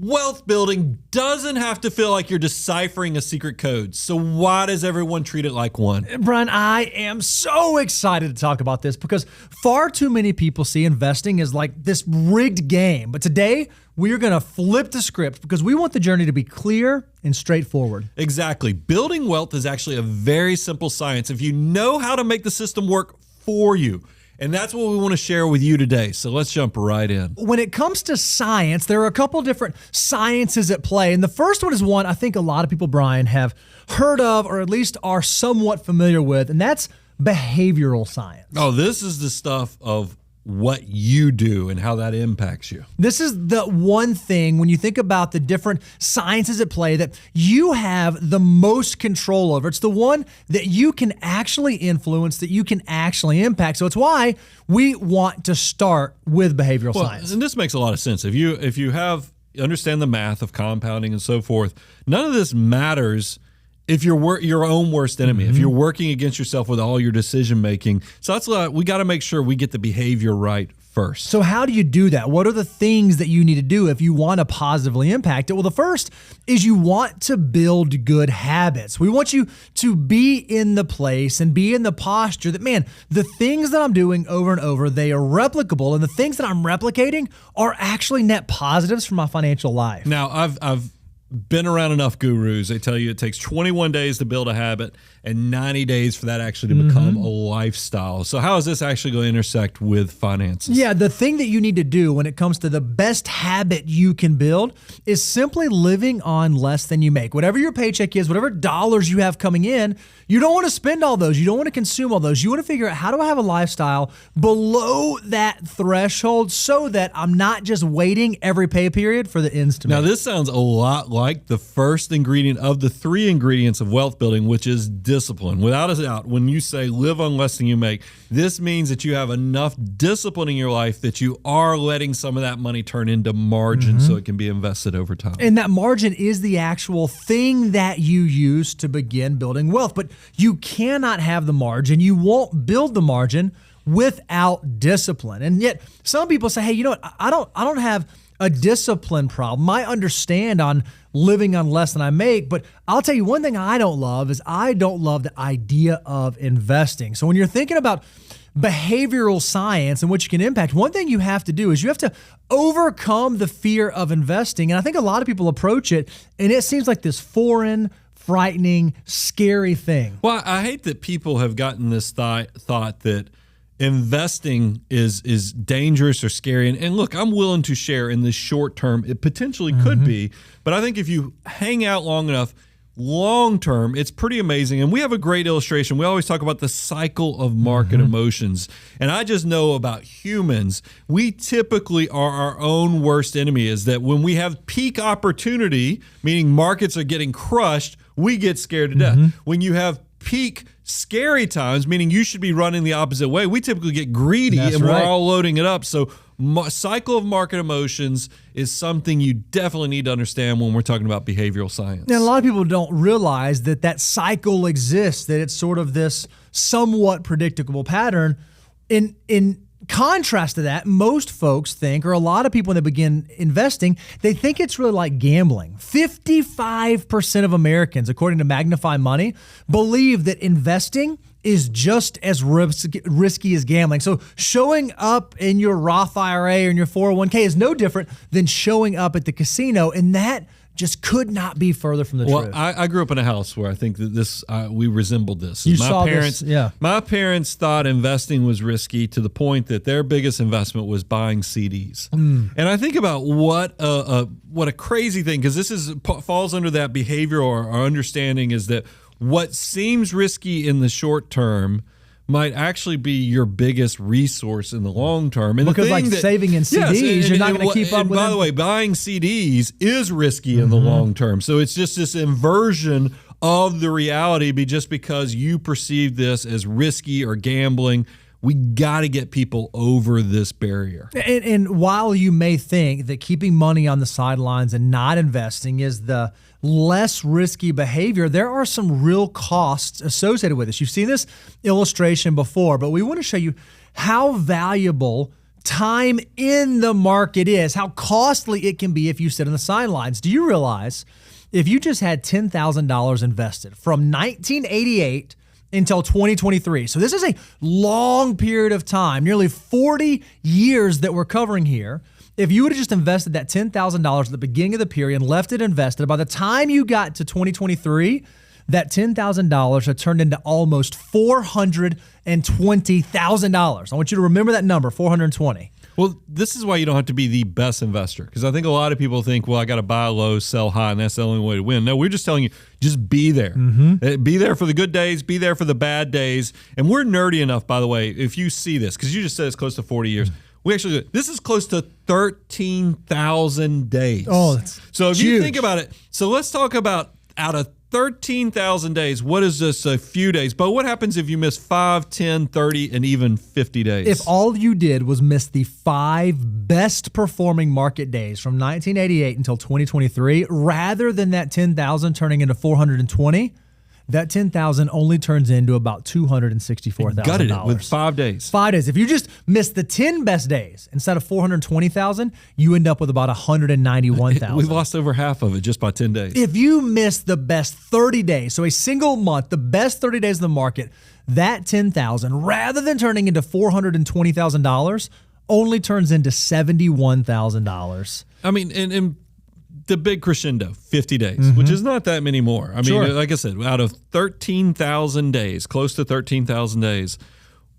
Wealth building doesn't have to feel like you're deciphering a secret code. So why does everyone treat it like one? Brian, I am so excited to talk about this because far too many people see investing as like this rigged game. But today, we are going to flip the script because we want the journey to be clear and straightforward. Exactly. Building wealth is actually a very simple science if you know how to make the system work for you. And that's what we want to share with you today. So let's jump right in. When it comes to science, there are a couple different sciences at play. And the first one is one I think a lot of people, Brian, have heard of or at least are somewhat familiar with, and that's behavioral science. Oh, this is the stuff of what you do and how that impacts you. This is the one thing when you think about the different sciences at play that you have the most control over. It's the one that you can actually influence, that you can actually impact. So it's why we want to start with behavioral science. And this makes a lot of sense. If you understand the math of compounding and so forth, none of this matters if you're your own worst enemy, if you're working against yourself with all your decision making. So that's we got to make sure we get the behavior right first. So how do you do that? What are the things that you need to do if you want to positively impact it? Well, the first is you want to build good habits. We want you to be in the place and be in the posture that, man, the things that I'm doing over and over, they are replicable, and the things that I'm replicating are actually net positives for my financial life. Now, I've been around enough gurus. They tell you it takes 21 days to build a habit and 90 days for that actually to become a lifestyle. So how is this actually going to intersect with finances? Yeah, the thing that you need to do when it comes to the best habit you can build is simply living on less than you make. Whatever your paycheck is, whatever dollars you have coming in, you don't want to spend all those. You don't want to consume all those. You want to figure out, how do I have a lifestyle below that threshold so that I'm not just waiting every pay period for the ends to meet. Now, this sounds a lot like the first ingredient of the 3 ingredients of wealth building, which is discipline. Without a doubt, when you say live on less than you make, this means that you have enough discipline in your life that you are letting some of that money turn into margin so it can be invested over time. And that margin is the actual thing that you use to begin building wealth. But you cannot have the margin. You won't build the margin without discipline. And yet some people say, hey, you know what? I don't have a discipline problem. I understand on living on less than I make, but I'll tell you one thing I don't love is I don't love the idea of investing. So when you're thinking about behavioral science and what you can impact, one thing you have to do is you have to overcome the fear of investing. And I think a lot of people approach it and it seems like this foreign, frightening, scary thing. Well, I hate that people have gotten this thought that investing is dangerous or scary. And look, I'm willing to share in the short term, it potentially could be. But I think if you hang out long enough, long term, it's pretty amazing. And we have a great illustration. We always talk about the cycle of market emotions. And I just know about humans, we typically are our own worst enemy, is that when we have peak opportunity, meaning markets are getting crushed, we get scared to death. When you have peak scary times, meaning you should be running the opposite way, we typically get greedy. That's and right. We're all loading it up. So cycle of market emotions is something you definitely need to understand when we're talking about behavioral science. And a lot of people don't realize that that cycle exists, that it's sort of this somewhat predictable pattern. In contrast to that, most folks think, or a lot of people when they begin investing, they think it's really like gambling. 55% of Americans, according to Magnify Money, believe that investing is just as risky as gambling. So showing up in your Roth IRA or in your 401k is no different than showing up at the casino, and that just could not be further from the truth. I grew up in a house where I think that this we resembled this. You saw this, yeah. My parents thought investing was risky to the point that their biggest investment was buying CDs. And I think about what a crazy thing, because this falls under that behavioral or understanding, is that what seems risky in the short term might actually be your biggest resource in the long term. And because like saving in CDs, you're not going to keep up with it. By the way, buying CDs is risky in the long term. So it's just this inversion of the reality just because you perceive this as risky or gambling. We got to get people over this barrier. And while you may think that keeping money on the sidelines and not investing is the less risky behavior, there are some real costs associated with this. You've seen this illustration before, but we want to show you how valuable time in the market is, how costly it can be if you sit on the sidelines. Do you realize if you just had $10,000 invested from 1988 until 2023, so this is a long period of time, nearly 40 years that we're covering here. If you would have just invested that $10,000 at the beginning of the period and left it invested, by the time you got to 2023, that $10,000 had turned into almost $420,000. I want you to remember that number, 420. Well, this is why you don't have to be the best investor, because I think a lot of people think, well, I got to buy low, sell high, and that's the only way to win. No, we're just telling you, just be there. Be there for the good days, be there for the bad days. And we're nerdy enough, by the way, if you see this, because you just said it's close to 40 years. This is close to 13,000 days. Oh, that's so if huge. you think about it, so let's talk about out of 13,000 days, what is this a few days? But what happens if you miss 5, 10, 30, and even 50 days? If all you did was miss the 5 best performing market days from 1988 until 2023, rather than that 10,000 turning into 420, that 10,000 only turns into about $264,000. Gutted it with 5 days. 5 days. If you just miss the 10 best days instead of 420,000, you end up with about 191,000. We've lost over half of it just by 10 days. If you miss the best 30 days, so a single month, the best 30 days of the market, that 10,000, rather than turning into $420,000, only turns into $71,000. I mean, and the big crescendo, 50 days, which is not that many more. I mean, like I said, out of 13,000 days, close to 13,000 days,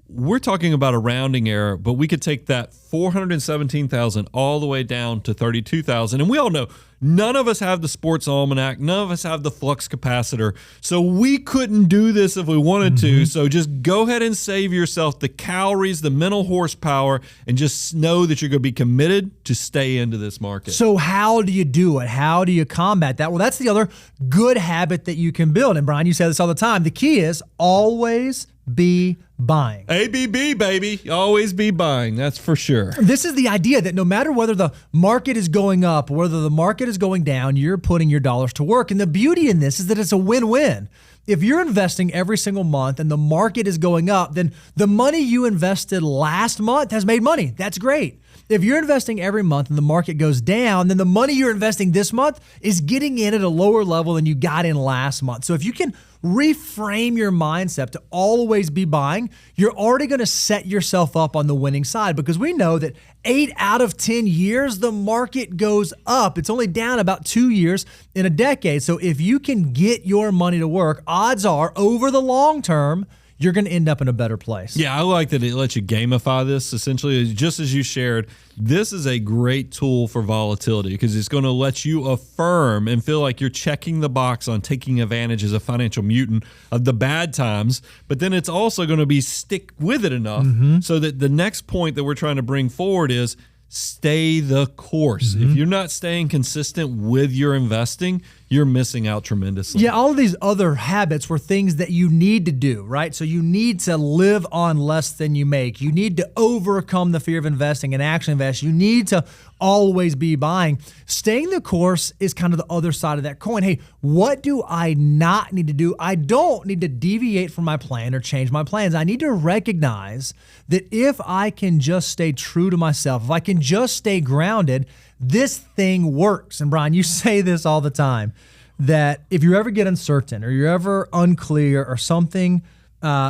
we're talking about a rounding error, but we could take that 417,000 all the way down to 32,000. And we all know none of us have the sports almanac. None of us have the flux capacitor. So we couldn't do this if we wanted to. So just go ahead and save yourself the calories, the mental horsepower, and just know that you're going to be committed to stay into this market. So how do you do it? How do you combat that? Well, that's the other good habit that you can build. And Brian, you say this all the time. The key is always be buying. ABB, baby. Always be buying. That's for sure. This is the idea that no matter whether the market is going up or whether the market is going down, you're putting your dollars to work. And the beauty in this is that it's a win-win. If you're investing every single month and the market is going up, then the money you invested last month has made money. That's great. If you're investing every month and the market goes down, then the money you're investing this month is getting in at a lower level than you got in last month. So if you can reframe your mindset to always be buying, you're already going to set yourself up on the winning side, because we know that 8 out of 10 years, the market goes up. It's only down about 2 years in a decade. So if you can get your money to work, odds are over the long term, you're going to end up in a better place. Yeah, I like that it lets you gamify this. Essentially, just as you shared, this is a great tool for volatility because it's going to let you affirm and feel like you're checking the box on taking advantage as a financial mutant of the bad times. But then it's also going to be stick with it enough so that the next point that we're trying to bring forward is stay the course. If you're not staying consistent with your investing, you're missing out tremendously. Yeah, all of these other habits were things that you need to do, right? So you need to live on less than you make. You need to overcome the fear of investing and actually invest. You need to always be buying. Staying the course is kind of the other side of that coin. Hey, what do I not need to do? I don't need to deviate from my plan or change my plans. I need to recognize that if I can just stay true to myself, if I can just stay grounded, this thing works. And Brian, you say this all the time, that if you ever get uncertain or you're ever unclear or something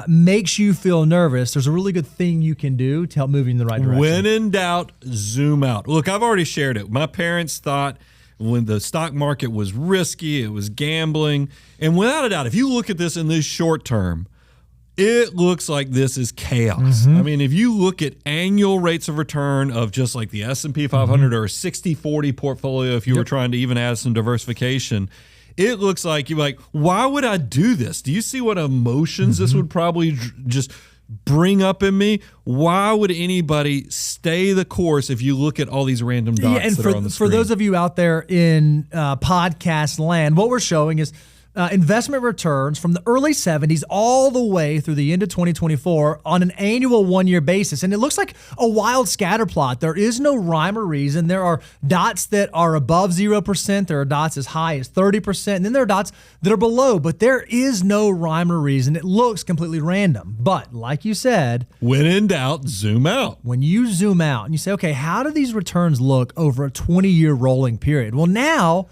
makes you feel nervous, there's a really good thing you can do to help move you in the right direction. When in doubt, zoom out. Look, I've already shared it. My parents thought when the stock market was risky, it was gambling. And without a doubt, if you look at this in this short term, it looks like this is chaos. I mean, if you look at annual rates of return of just like the S&P 500 or a 60-40 portfolio, if you were trying to even add some diversification, it looks like you're like, why would I do this? Do you see what emotions this would probably just bring up in me? Why would anybody stay the course if you look at all these random dots and that are on the screen? For those of you out there in podcast land, what we're showing is investment returns from the early 70s all the way through the end of 2024 on an annual 1-year basis. And it looks like a wild scatter plot. There is no rhyme or reason. There are dots that are above 0%. There are dots as high as 30%. And then there are dots that are below. But there is no rhyme or reason. It looks completely random. But like you said, when in doubt, zoom out. When you zoom out and you say, okay, how do these returns look over a 20-year rolling period? Well, now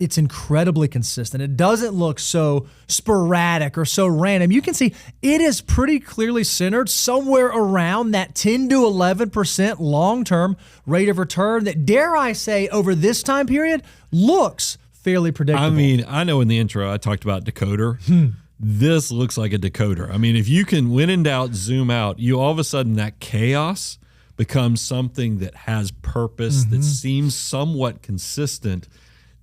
it's incredibly consistent. It doesn't look so sporadic or so random. You can see it is pretty clearly centered somewhere around that 10 to 11% long-term rate of return that, dare I say, over this time period looks fairly predictable. I mean, I know in the intro I talked about decoder. This looks like a decoder. I mean, if you can, when in doubt, zoom out, you all of a sudden that chaos becomes something that has purpose, that seems somewhat consistent.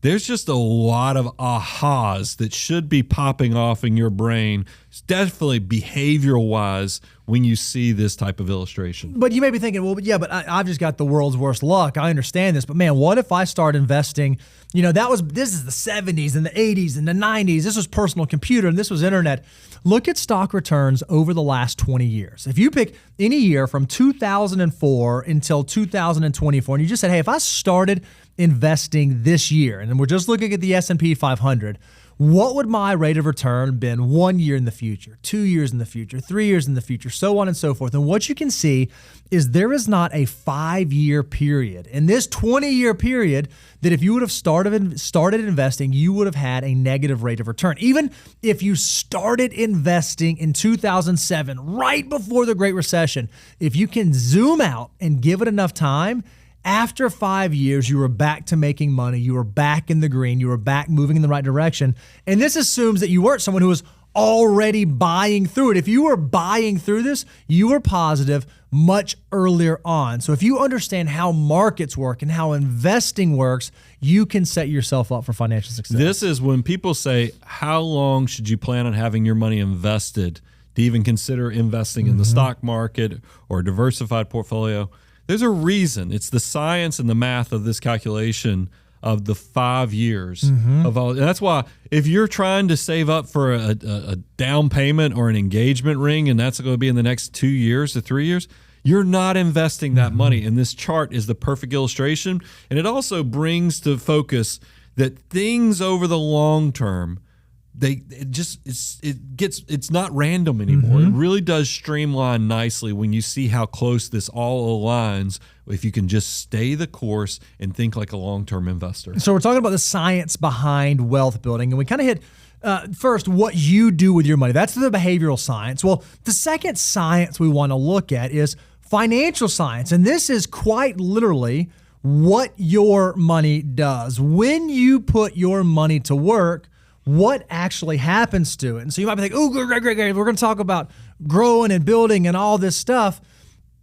There's just a lot of ahas that should be popping off in your brain. It's definitely behavioral-wise when you see this type of illustration. But you may be thinking, well, yeah, but I've just got the world's worst luck. I understand this. But man, what if I start investing? You know, this is the 70s and the 80s and the 90s. This was personal computer and this was internet. Look at stock returns over the last 20 years. If you pick any year from 2004 until 2024, and you just said, hey, if I started investing this year, and we're just looking at the S&P 500, what would my rate of return been 1 year in the future, 2 years in the future, 3 years in the future, so on and so forth? And what you can see is there is not a 5-year period in this 20-year period that if you would have started investing, you would have had a negative rate of return. Even if you started investing in 2007, right before the Great Recession, if you can zoom out and give it enough time, after 5 years, you were back to making money. You were back in the green. You were back moving in the right direction. And this assumes that you weren't someone who was already buying through it. If you were buying through this, you were positive much earlier on. So if you understand how markets work and how investing works, you can set yourself up for financial success. This is when people say, how long should you plan on having your money invested to even consider investing in the stock market or a diversified portfolio? There's a reason. It's the science and the math of this calculation of the 5 years of all. And that's why if you're trying to save up for a down payment or an engagement ring, and that's going to be in the next 2 years to 3 years, you're not investing that money. And this chart is the perfect illustration. And it also brings to focus that things over the long term, it's not random anymore. It really does streamline nicely when you see how close this all aligns if you can just stay the course and think like a long-term investor. So we're talking about the science behind wealth building, and we kind of hit first what you do with your money. That's the behavioral science. Well, the second science we want to look at is financial science, and this is quite literally what your money does. When you put your money to work, what actually happens to it? And so you might be thinking, oh, great. We're going to talk about growing and building and all this stuff.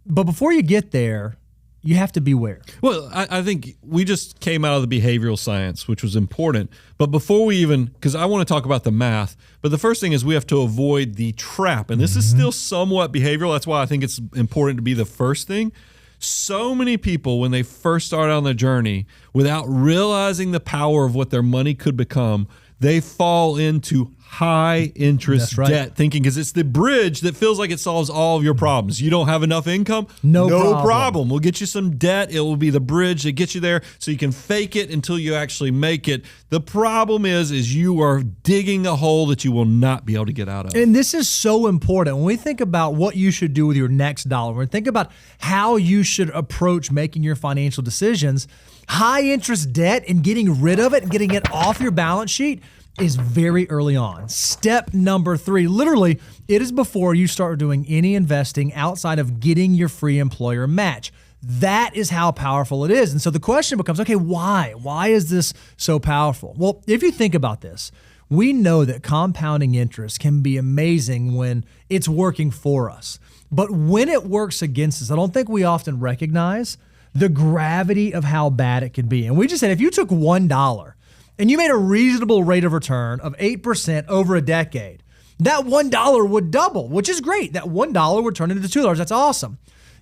But before you get there, you have to beware. Well, I think we just came out of the behavioral science, which was important. But before we even, because I want to talk about the math, but the first thing is we have to avoid the trap. And this is still somewhat behavioral. That's why I think it's important to be the first thing. So many people, when they first start on their journey, without realizing the power of what their money could become, they fall into high interest debt thinking because it's the bridge that feels like it solves all of your problems. You don't have enough income? No problem. We'll get you some debt. It will be the bridge that gets you there so you can fake it until you actually make it. The problem is you are digging a hole that you will not be able to get out of. And this is so important. When we think about what you should do with your next dollar, when we think about how you should approach making your financial decisions, high interest debt and getting rid of it and getting it off your balance sheet is very early on. Step number 3, literally, it is before you start doing any investing outside of getting your free employer match. That is how powerful it is. And so the question becomes, okay, why? Why is this so powerful? Well, if you think about this, we know that compounding interest can be amazing when it's working for us. But when it works against us, I don't think we often recognize the gravity of how bad it can be. And we just said, if you took $1 and you made a reasonable rate of return of 8% over a decade, that $1 would double, which is great. That $1 would turn into $2. That's awesome.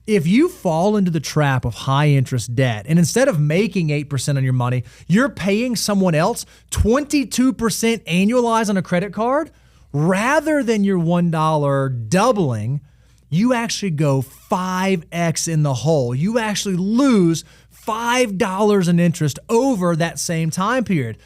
if you fall into the trap of high interest debt and instead of making 8% on your money, you're paying someone else 22% annualized on a credit card, rather than your $1 doubling, you actually go 5x in the hole. You actually lose $5 in interest over that same time period.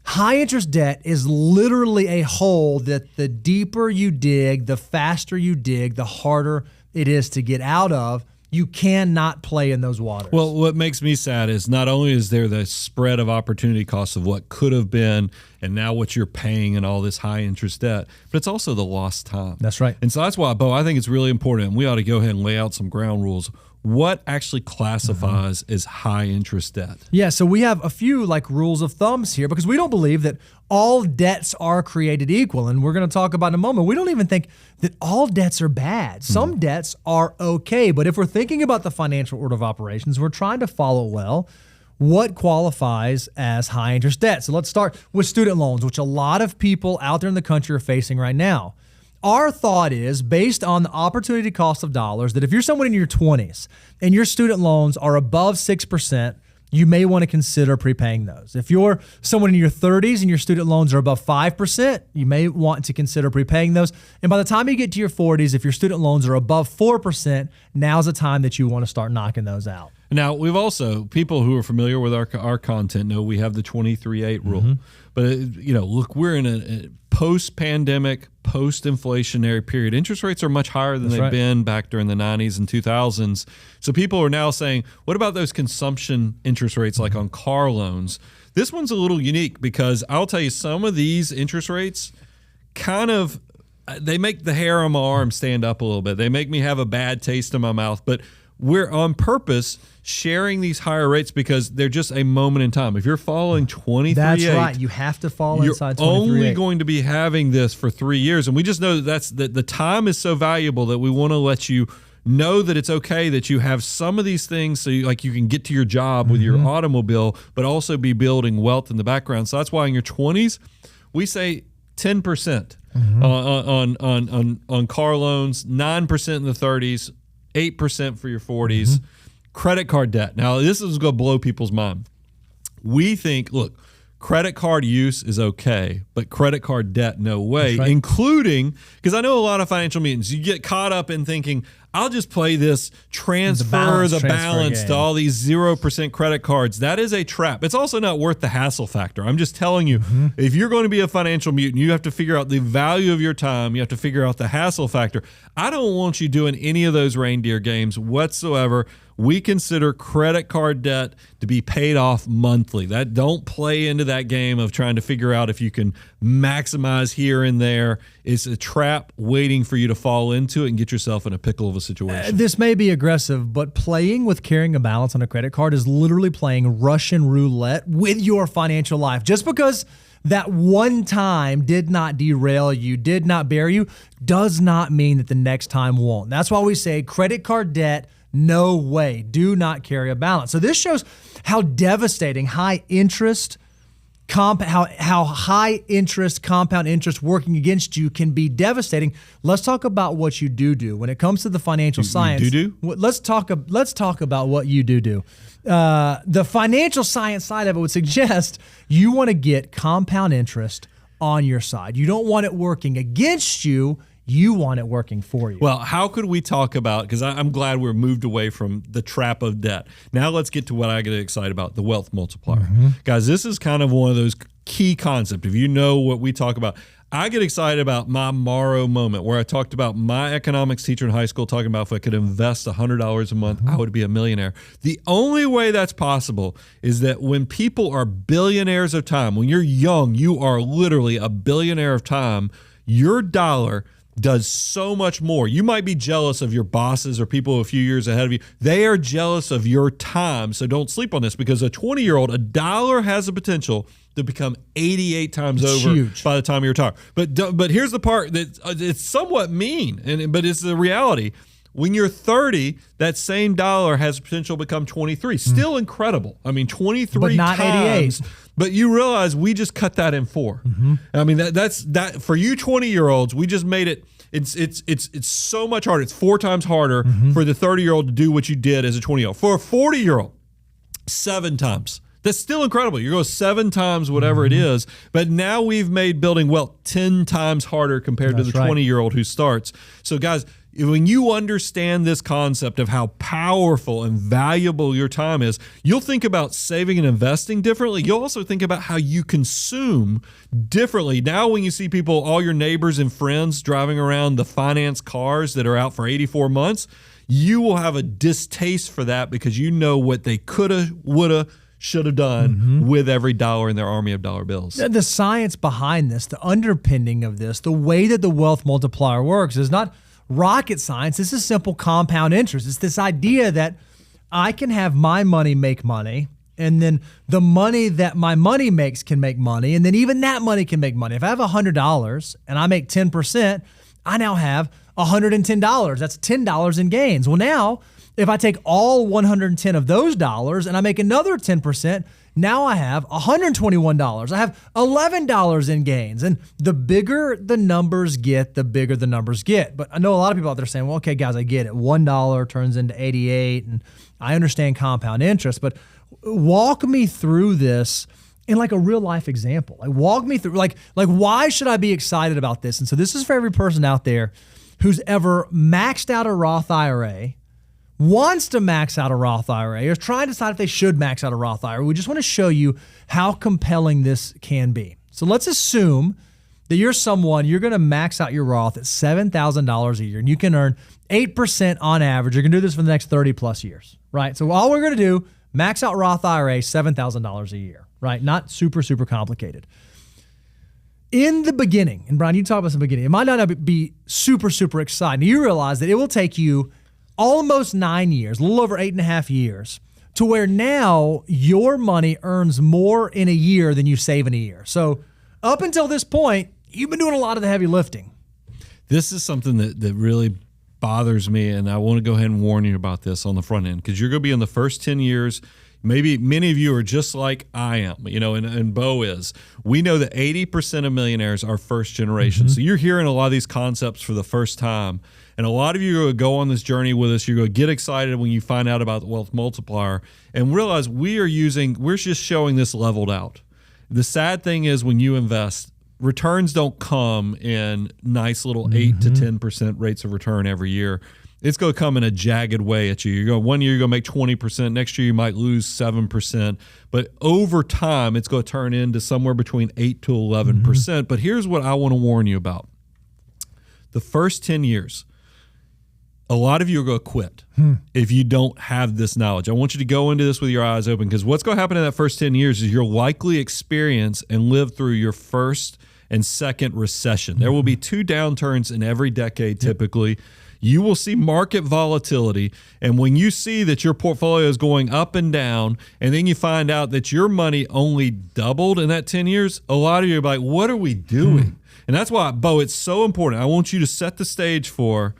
High interest debt is literally a hole that the deeper you dig, the faster you dig, the harder it is to get out of. You cannot play in those waters. Well, what makes me sad is not only is there the spread of opportunity costs of what could have been and now what you're paying and all this high interest debt, but it's also the lost time. That's right. And so that's why, Bo, I think it's really important, and we ought to go ahead and lay out some ground rules. What actually classifies as high interest debt? Yeah, so we have a few like rules of thumbs here because we don't believe that all debts are created equal. And we're going to talk about in a moment. We don't even think that all debts are bad. Some debts are okay. But if we're thinking about the financial order of operations, we're trying to follow well what qualifies as high interest debt. So let's start with student loans, which a lot of people out there in the country are facing right now. Our thought is, based on the opportunity cost of dollars, that if you're someone in your 20s and your student loans are above 6%, you may want to consider prepaying those. If you're someone in your 30s and your student loans are above 5%, you may want to consider prepaying those. And by the time you get to your 40s, if your student loans are above 4%, now's the time that you want to start knocking those out. Now, we've also, people who are familiar with our content know we have the 23-8 rule. But, look, we're in a post-pandemic, post-inflationary period. Interest rates are much higher than they've been back during the 90s and 2000s. So people are now saying, what about those consumption interest rates like on car loans? This one's a little unique because I'll tell you, some of these interest rates they make the hair on my arm stand up a little bit. They make me have a bad taste in my mouth. But we're on purpose sharing these higher rates because they're just a moment in time. If you're following 23.8, that's right. You have to fall inside 23.8. You're only going to be having this for 3 years, and we just know that the time is so valuable that we want to let you know that it's okay that you have some of these things so you can get to your job with your automobile, but also be building wealth in the background. So that's why in your 20s, we say 10% on car loans, 9% in the 30s. 8% for your 40s. Credit card debt. Now, this is going to blow people's mind. We think, look, credit card use is okay, but credit card debt, no way, including, because I know a lot of financial meetings, you get caught up in thinking, I'll just play this transfer the balance to all these 0% credit cards. That is a trap. It's also not worth the hassle factor. I'm just telling you, if you're going to be a financial mutant, you have to figure out the value of your time. You have to figure out the hassle factor. I don't want you doing any of those reindeer games whatsoever. We consider credit card debt to be paid off monthly. Don't play into that game of trying to figure out if you can maximize here and there. It's a trap waiting for you to fall into it and get yourself in a pickle of a situation. This may be aggressive, but playing with carrying a balance on a credit card is literally playing Russian roulette with your financial life. Just because that one time did not derail you, did not bury you, does not mean that the next time won't. That's why we say credit card debt, no way. Do not carry a balance. So this shows how devastating high interest how high interest, compound interest working against you can be devastating. Let's talk about what you do when it comes to the financial science. Let's talk about what you do. The financial science side of it would suggest you want to get compound interest on your side. You don't want it working against you. You want it working for you. Well, how could we talk about, because I'm glad we're moved away from the trap of debt. Now let's get to what I get excited about, the wealth multiplier. Guys, this is kind of one of those key concepts. If you know what we talk about, I get excited about my Morrow moment where I talked about my economics teacher in high school talking about if I could invest $100 a month, I would be a millionaire. The only way that's possible is that when people are billionaires of time, when you're young, you are literally a billionaire of time, your dollar does so much more. You might be jealous of your bosses or people a few years ahead of you. They are jealous of your time. So don't sleep on this, because a 20-year-old, a dollar has the potential to become 88 times over huge by the time you retire. But here's the part that it's somewhat mean, but it's the reality. When you're 30, that same dollar has potential to become 23. Still incredible. I mean, 23 but not times. 88. But you realize we just cut that in 4. I mean, that's for you 20-year-olds, we just made it It's so much harder. It's 4 times harder for the 30-year-old to do what you did as a 20-year-old. For a 40-year-old, 7 times. That's still incredible. You go 7 times whatever it is, but now we've made building wealth 10 times harder compared to the 20-year-old who starts. So guys, when you understand this concept of how powerful and valuable your time is, you'll think about saving and investing differently. You'll also think about how you consume differently. Now when you see people, all your neighbors and friends driving around the finance cars that are out for 84 months, you will have a distaste for that because you know what they coulda, woulda, should have done with every dollar in their army of dollar bills. The science behind this, the underpinning of this, the way that the wealth multiplier works is not rocket science. This is simple compound interest. It's this idea that I can have my money make money, and then the money that my money makes can make money, and then even that money can make money. If I have $100 and I make 10%, I now have $110. That's $10 in gains. Well, now, if I take all 110 of those dollars and I make another 10%, now I have $121. I have $11 in gains. And the bigger the numbers get, the bigger the numbers get. But I know a lot of people out there saying, well, okay, guys, I get it. $1 turns into 88, and I understand compound interest, but walk me through this in like a real life example. Like walk me through, like why should I be excited about this? And so this is for every person out there who's ever maxed out a Roth IRA, wants to max out a Roth IRA, or is trying to decide if they should max out a Roth IRA. We just want to show you how compelling this can be. So let's assume that you're going to max out your Roth at $7,000 a year, and you can earn 8% on average. You're going to do this for the next 30 plus years, right? So all we're going to do, max out Roth IRA, $7,000 a year, right? Not super, super complicated. In the beginning, and Brian, you talk about the beginning, it might not be super, super exciting. You realize that it will take you almost 9 years, a little over 8.5 years, to where now your money earns more in a year than you save in a year. So up until this point, you've been doing a lot of the heavy lifting. This is something that really bothers me, and I want to go ahead and warn you about this on the front end, because you're going to be in the first 10 years. Maybe many of you are just like I am, and Bo is. We know that 80% of millionaires are first generation. So you're hearing a lot of these concepts for the first time. And a lot of you are going to go on this journey with us. You're going to get excited when you find out about the wealth multiplier and realize we're just showing this leveled out. The sad thing is when you invest, returns don't come in nice little 8 to 10% rates of return every year. It's going to come in a jagged way at you. One year you're going to make 20%. Next year you might lose 7%. But over time, it's going to turn into somewhere between 8 to 11%. But here's what I want to warn you about. The first 10 years, a lot of you are going to quit if you don't have this knowledge. I want you to go into this with your eyes open, because what's going to happen in that first 10 years is you'll likely experience and live through your first and second recession. There will be 2 downturns in every decade typically. You will see market volatility, and when you see that your portfolio is going up and down, and then you find out that your money only doubled in that 10 years, a lot of you are like, what are we doing? And that's why, Bo, it's so important. I want you to set the stage for,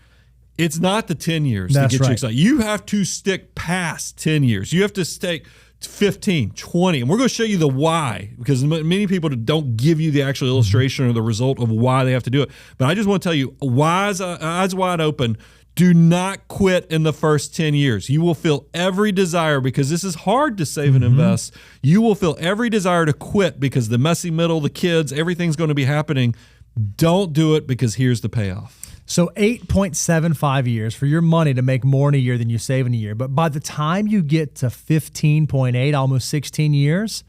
it's not the 10 years to get you excited. You have to stick past 10 years. You have to stick 15, 20, and we're going to show you the why, because many people don't give you the actual illustration or the result of why they have to do it. But I just want to tell you, eyes wide open, do not quit in the first 10 years. You will feel every desire, because this is hard to save and invest. You will feel every desire to quit because the messy middle, the kids, everything's going to be happening. Don't do it, because here's the payoff. So 8.75 years for your money to make more in a year than you save in a year. But by the time you get to 15.8, almost 16 years,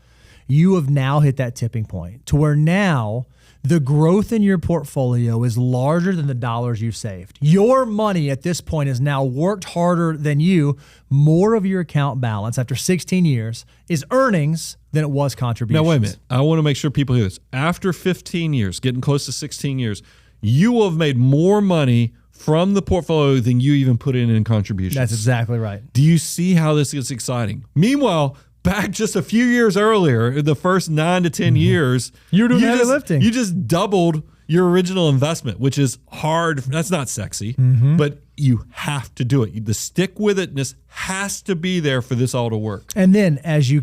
you have now hit that tipping point to where now the growth in your portfolio is larger than the dollars you saved. Your money at this point has now worked harder than you. More of your account balance after 16 years is earnings than it was contributions. Now, wait a minute. I want to make sure people hear this. After 15 years, getting close to 16 years, you will have made more money from the portfolio than you even put in contributions. That's exactly right. Do you see how this gets exciting? Meanwhile, back just a few years earlier, the first 9 to 10 years, you're doing heavy lifting. You just doubled your original investment, which is hard. That's not sexy, but you have to do it. The stick with itness has to be there for this all to work. And then as you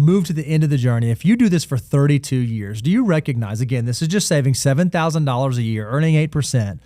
move to the end of the journey, if you do this for 32 years, do you recognize, again, this is just saving $7,000 a year, earning 8%.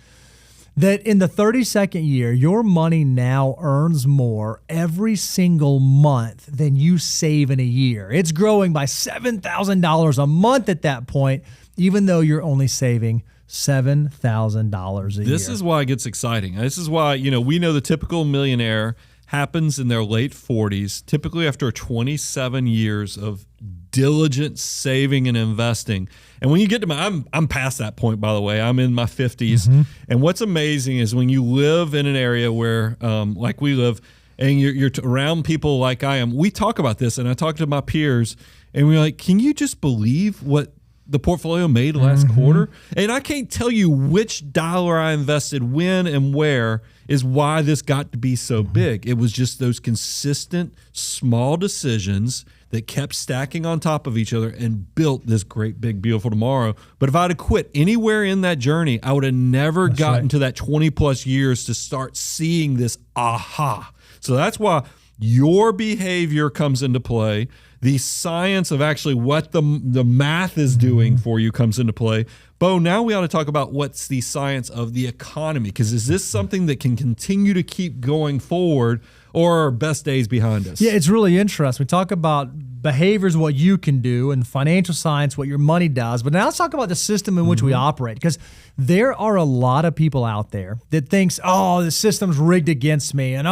that in the 32nd year, your money now earns more every single month than you save in a year. It's growing by $7,000 a month at that point, even though you're only saving $7,000 a year. This is why it gets exciting. This is why, we know the typical millionaire happens in their late 40s, typically after 27 years of diligent saving and investing. And when you get to I'm past that point, by the way. I'm in my 50s. And what's amazing is when you live in an area where, like we live, and you're around people like I am, we talk about this, and I talk to my peers, and we're like, can you just believe what the portfolio made last quarter? And I can't tell you which dollar I invested when and where is why this got to be so big. It was just those consistent small decisions that kept stacking on top of each other and built this great, big, beautiful tomorrow. But if I'd have quit anywhere in that journey, I would have never gotten to that 20 plus years to start seeing this aha. So that's why your behavior comes into play. The science of actually what the math is doing for you comes into play. Bo, now we ought to talk about what's the science of the economy, because is this something that can continue to keep going forward, or are best days behind us? Yeah, it's really interesting. We talk about behaviors, what you can do, and financial science, what your money does. But now let's talk about the system in which we operate, because there are a lot of people out there that thinks, oh, the system's rigged against me, and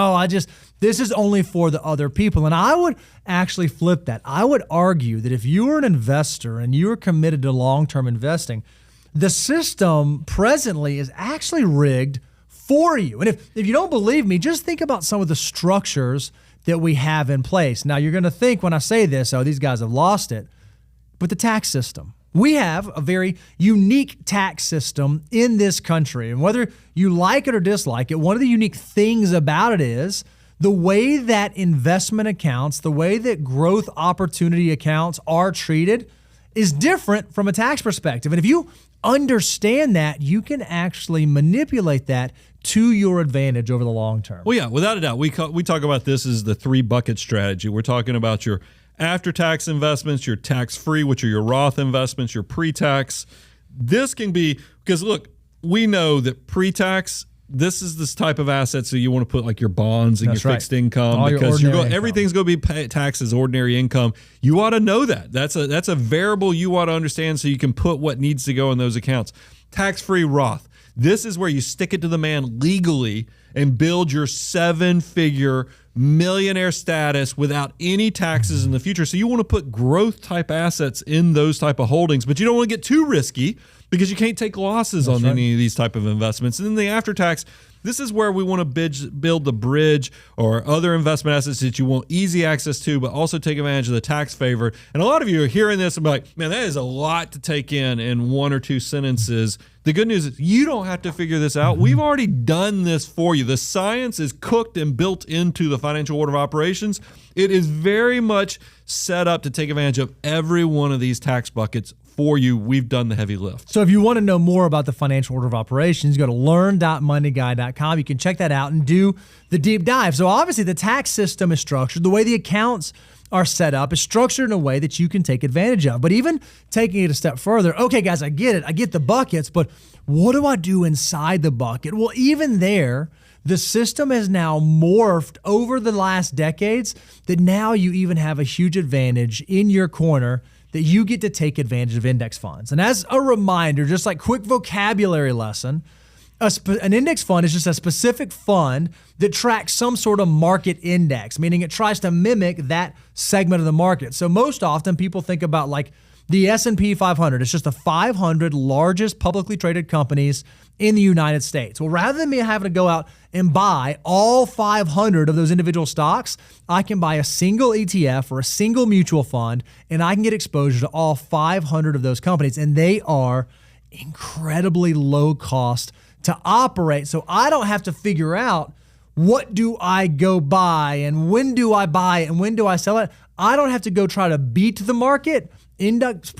this is only for the other people. And I would actually flip that. I would argue that if you are an investor and you are committed to long-term investing, the system presently is actually rigged for you. And if you don't believe me, just think about some of the structures that we have in place. Now, you're going to think when I say this, oh, these guys have lost it. But the tax system. We have a very unique tax system in this country. And whether you like it or dislike it, one of the unique things about it is the way that investment accounts, the way that growth opportunity accounts are treated is different from a tax perspective. And if you understand that, you can actually manipulate that to your advantage over the long term. Well, yeah, without a doubt. We talk about this as the 3-bucket strategy. We're talking about your after-tax investments, your tax-free, which are your Roth investments, your pre-tax. This can be, because look, we know that pre-tax, this is this type of assets that you want to put like your bonds and your fixed income, all because income. Everything's going to be taxed as ordinary income. You ought to know that. That's a variable you ought to understand so you can put what needs to go in those accounts. Tax-free Roth. This is where you stick it to the man legally and build your 7-figure millionaire status without any taxes in the future. So you want to put growth type assets in those type of holdings, but you don't want to get too risky because you can't take losses on any of these type of investments. And then the after tax, this is where we want to build the bridge or other investment assets that you want easy access to, but also take advantage of the tax favor. And a lot of you are hearing this and be like, man, that is a lot to take in 1 or 2 sentences. The good news is you don't have to figure this out. We've already done this for you. The science is cooked and built into the financial order of operations. It is very much set up to take advantage of every one of these tax buckets for you. We've done the heavy lift. So if you want to know more about the financial order of operations, go to learn.moneyguy.com. You can check that out and do the deep dive. So obviously the tax system is structured. The way the accounts are set up is structured in a way that you can take advantage of. But even taking it a step further, okay, guys, I get it. I get the buckets, but what do I do inside the bucket? Well, even there, the system has now morphed over the last decades that now you even have a huge advantage in your corner that you get to take advantage of index funds. And as a reminder, just like quick vocabulary lesson, an index fund is just a specific fund that tracks some sort of market index, meaning it tries to mimic that segment of the market. So most often people think about like the S&P 500. It's just the 500 largest publicly traded companies in the United States. Well, rather than me having to go out and buy all 500 of those individual stocks, I can buy a single ETF or a single mutual fund, and I can get exposure to all 500 of those companies. And they are incredibly low cost to operate. So I don't have to figure out what do I go buy and when do I buy it and when do I sell it. I don't have to go try to beat the market. Index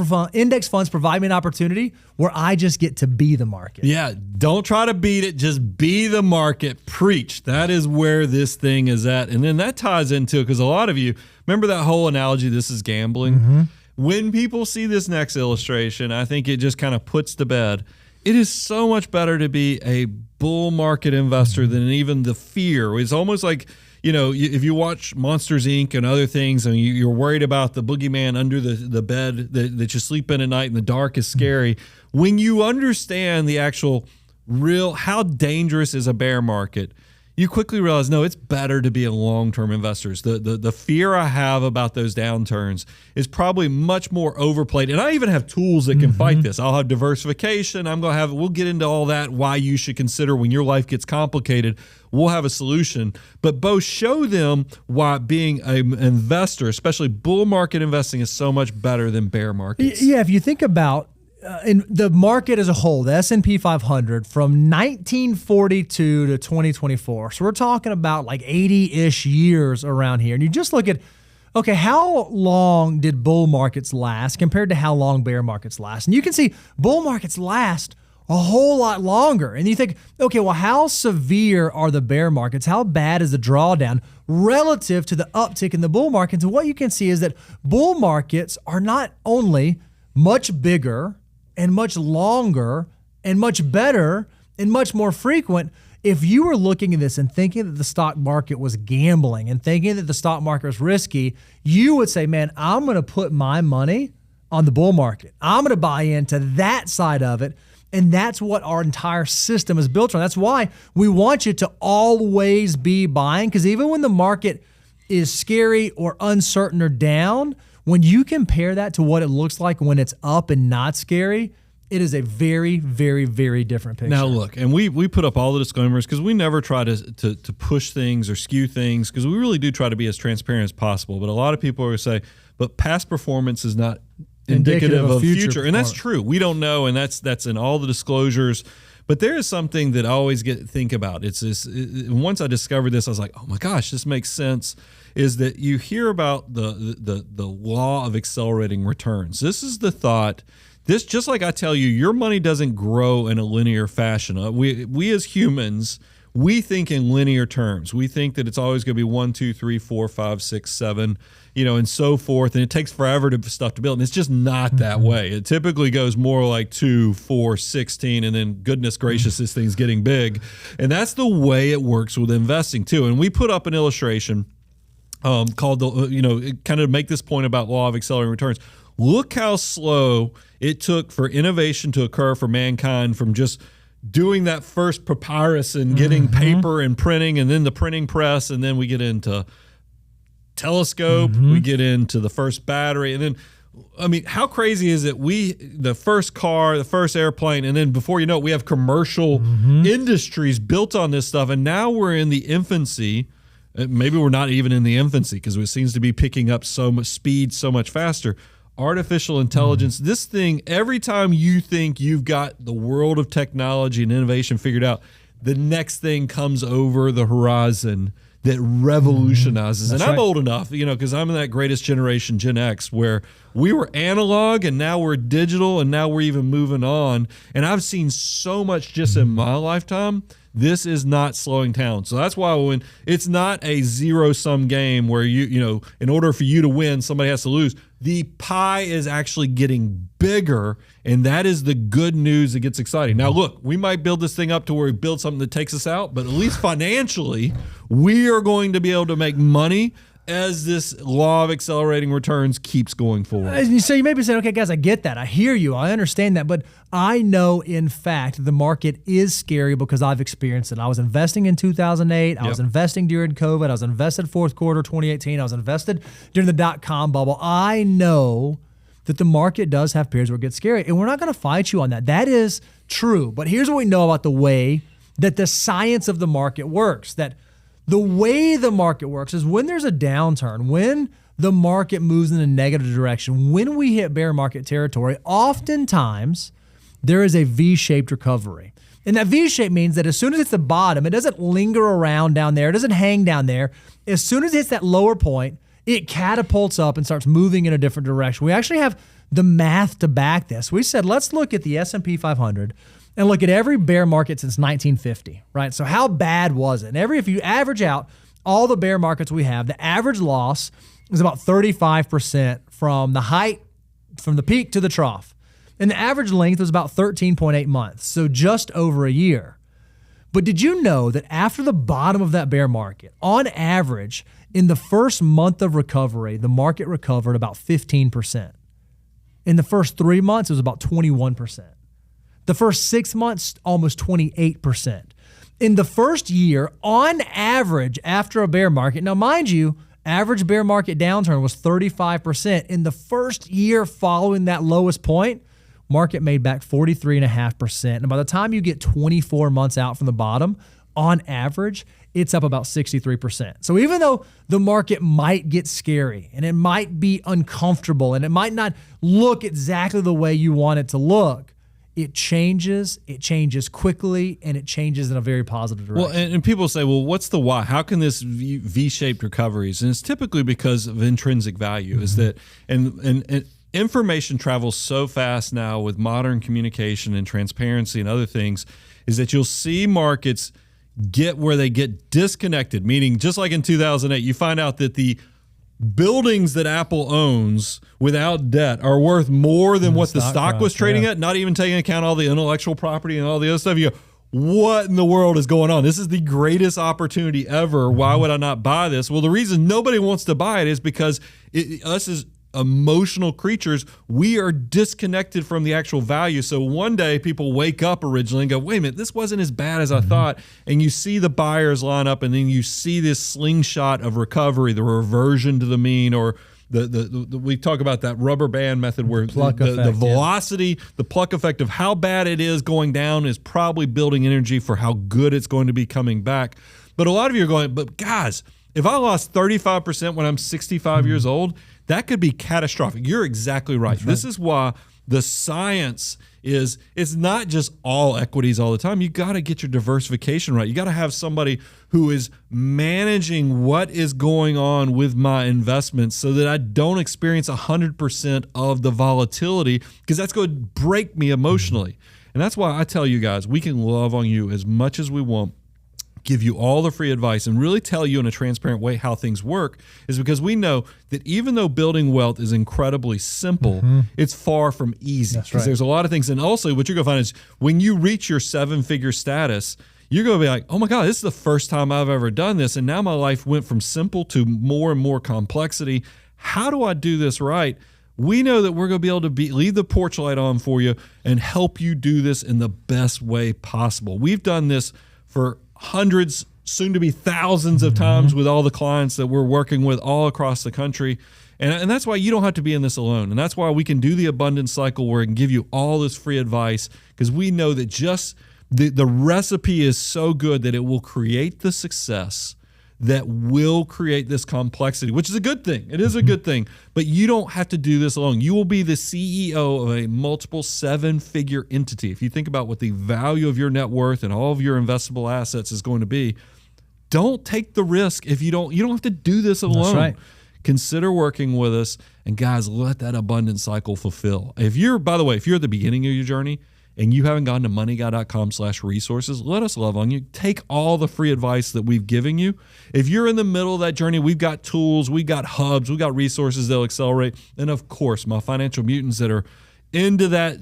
funds provide me an opportunity where I just get to be the market. Yeah, don't try to beat it. Just be the market. Preach. That is where this thing is at. And then that ties into it because a lot of you, remember that whole analogy, this is gambling? When people see this next illustration, I think it just kind of puts to bed. It is so much better to be a bull market investor than even the fear. It's almost like, if you watch Monsters, Inc. and other things, and you're worried about the boogeyman under the bed that you sleep in at night and the dark is scary. When you understand the actual how dangerous is a bear market, you quickly realize, no, it's better to be a long-term investor. The fear I have about those downturns is probably much more overplayed. And I even have tools that can fight this. I'll have diversification. We'll get into all that, why you should consider when your life gets complicated. We'll have a solution. But both show them why being an investor, especially bull market investing, is so much better than bear markets. Yeah, if you think about in the market as a whole, the S&P 500 from 1942 to 2024. So we're talking about like 80-ish years around here. And you just look at, okay, how long did bull markets last compared to how long bear markets last? And you can see bull markets last a whole lot longer. And you think, okay, well, how severe are the bear markets? How bad is the drawdown relative to the uptick in the bull markets? And what you can see is that bull markets are not only much bigger and much longer and much better and much more frequent. If you were looking at this and thinking that the stock market was gambling and thinking that the stock market was risky, you would say, man, I'm going to put my money on the bull market. I'm going to buy into that side of it. And that's what our entire system is built on. That's why we want you to always be buying, because even when the market is scary or uncertain or down, when you compare that to what it looks like when it's up and not scary, it is a very, very, very different picture. Now, look, and we put up all the disclaimers because we never try to push things or skew things, because we really do try to be as transparent as possible. But a lot of people are going to say, but past performance is not indicative of future. And that's true. We don't know, and that's in all the disclosures. But there is something that I always think about. It's this. Once I discovered this, I was like, oh my gosh, this makes sense. Is that you hear about the law of accelerating returns. This is the thought. This, just like I tell you, your money doesn't grow in a linear fashion. We as humans, we think in linear terms. We think that it's always going to be 1, 2, 3, 4, 5, 6, 7, and so forth. And it takes forever to stuff to build. And it's just not that way. It typically goes more like 2, 4, 16, and then goodness gracious, this thing's getting big. And that's the way it works with investing too. And we put up an illustration called kind of make this point about law of accelerating returns. Look how slow it took for innovation to occur for mankind, from just doing that first papyrus and getting paper and printing, and then the printing press, and then we get into telescope, we get into the first battery, and then, I mean, how crazy is it? The first car, the first airplane, and then before you know it, we have commercial industries built on this stuff, and now we're in the infancy. Maybe we're not even in the infancy, because it seems to be picking up so much speed so much faster. Artificial intelligence, this thing, every time you think you've got the world of technology and innovation figured out, the next thing comes over the horizon that revolutionizes. And I'm old enough, because I'm in that greatest generation, Gen X, where we were analog and now we're digital and now we're even moving on. And I've seen so much just in my lifetime. This is not slowing down. So that's why when it's not a zero-sum game where in order for you to win, somebody has to lose. The pie is actually getting bigger, and that is the good news that gets exciting. Now, look, we might build this thing up to where we build something that takes us out, but at least financially, we are going to be able to make money as this law of accelerating returns keeps going forward. So you may be saying, okay, guys, I get that. I hear you. I understand that. But I know, in fact, the market is scary because I've experienced it. I was investing in 2008. I was investing during COVID. I was invested fourth quarter 2018. I was invested during the dot-com bubble. I know that the market does have periods where it gets scary. And we're not going to fight you on that. That is true. But here's what we know about the way that the science of the market works, that the way the market works is when there's a downturn, when the market moves in a negative direction, when we hit bear market territory, oftentimes there is a V-shaped recovery. And that V-shape means that as soon as it's the bottom, it doesn't linger around down there, it doesn't hang down there. As soon as it hits that lower point, it catapults up and starts moving in a different direction. We actually have the math to back this. We said, let's look at the S&P 500 and look at every bear market since 1950, right? So how bad was it? And if you average out all the bear markets we have, the average loss is about 35% from the height, from the peak to the trough. And the average length was about 13.8 months, so just over a year. But did you know that after the bottom of that bear market, on average, in the first month of recovery, the market recovered about 15%. In the first 3 months, it was about 21%. The first 6 months, almost 28%. In the first year, on average, after a bear market, now mind you, average bear market downturn was 35%. In the first year following that lowest point, market made back 43.5%. And by the time you get 24 months out from the bottom, on average, it's up about 63%. So even though the market might get scary and it might be uncomfortable and it might not look exactly the way you want it to look, it changes quickly, and it changes in a very positive direction. Well, and people say, well, what's the why? How can this V-shaped recoveries? And it's typically because of intrinsic value. Is that and information travels so fast now with modern communication and transparency and other things, is that you'll see markets get where they get disconnected, meaning just like in 2008, you find out that the buildings that Apple owns without debt are worth more than what the stock was trading at, not even taking into account all the intellectual property and all the other stuff. You go, what in the world is going on? This is the greatest opportunity ever. Why would I not buy this? Well, the reason nobody wants to buy it is because us as emotional creatures, we are disconnected from the actual value. So one day people wake up originally and go, wait a minute, this wasn't as bad as I thought. And you see the buyers line up, and then you see this slingshot of recovery, the reversion to the mean, or the we talk about that rubber band method where the velocity, the pluck effect of how bad it is going down is probably building energy for how good it's going to be coming back. But a lot of you are going, but guys, if I lost 35% when I'm 65 years old, that could be catastrophic. You're exactly right. This is why the science is, it's not just all equities all the time. You got to get your diversification right. You got to have somebody who is managing what is going on with my investments so that I don't experience 100% of the volatility, because that's going to break me emotionally. And that's why I tell you guys, we can love on you as much as we want, give you all the free advice, and really tell you in a transparent way how things work, is because we know that even though building wealth is incredibly simple, it's far from easy. Because there's a lot of things. And also what you're going to find is when you reach your 7-figure status, you're going to be like, oh my God, this is the first time I've ever done this. And now my life went from simple to more and more complexity. How do I do this right? We know that we're going to be able to leave the porch light on for you and help you do this in the best way possible. We've done this for hundreds, soon to be thousands of times with all the clients that we're working with all across the country. And that's why you don't have to be in this alone. And that's why we can do the abundance cycle where we can give you all this free advice, because we know that just the recipe is so good that it will create the success that will create this complexity, which is a good thing. It is a good thing, but you don't have to do this alone. You will be the CEO of a multiple 7-figure entity. If you think about what the value of your net worth and all of your investable assets is going to be, don't take the risk if you don't have to do this alone. That's right. Consider working with us, and guys, let that abundance cycle fulfill. If you're at the beginning of your journey and you haven't gone to moneyguy.com/resources, let us love on you. Take all the free advice that we've given you. If you're in the middle of that journey, we've got tools, we've got hubs, we've got resources that'll accelerate. And of course, my financial mutants that are into that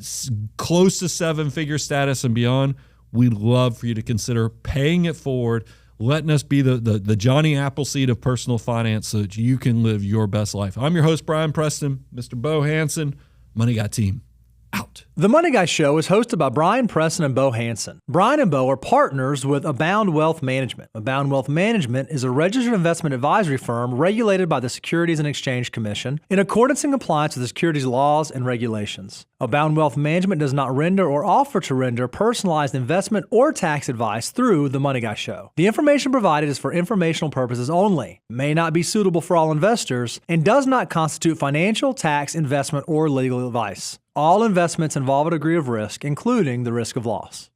close to 7-figure status and beyond, we'd love for you to consider paying it forward, letting us be the Johnny Appleseed of personal finance so that you can live your best life. I'm your host, Brian Preston, Mr. Bo Hansen, Money Guy team. Out. The Money Guy Show is hosted by Brian Preston and Bo Hansen. Brian and Bo are partners with Abound Wealth Management. Abound Wealth Management is a registered investment advisory firm regulated by the Securities and Exchange Commission in accordance and compliance with the securities laws and regulations. Abound Wealth Management does not render or offer to render personalized investment or tax advice through The Money Guy Show. The information provided is for informational purposes only, may not be suitable for all investors, and does not constitute financial, tax, investment, or legal advice. All investments involve a degree of risk, including the risk of loss.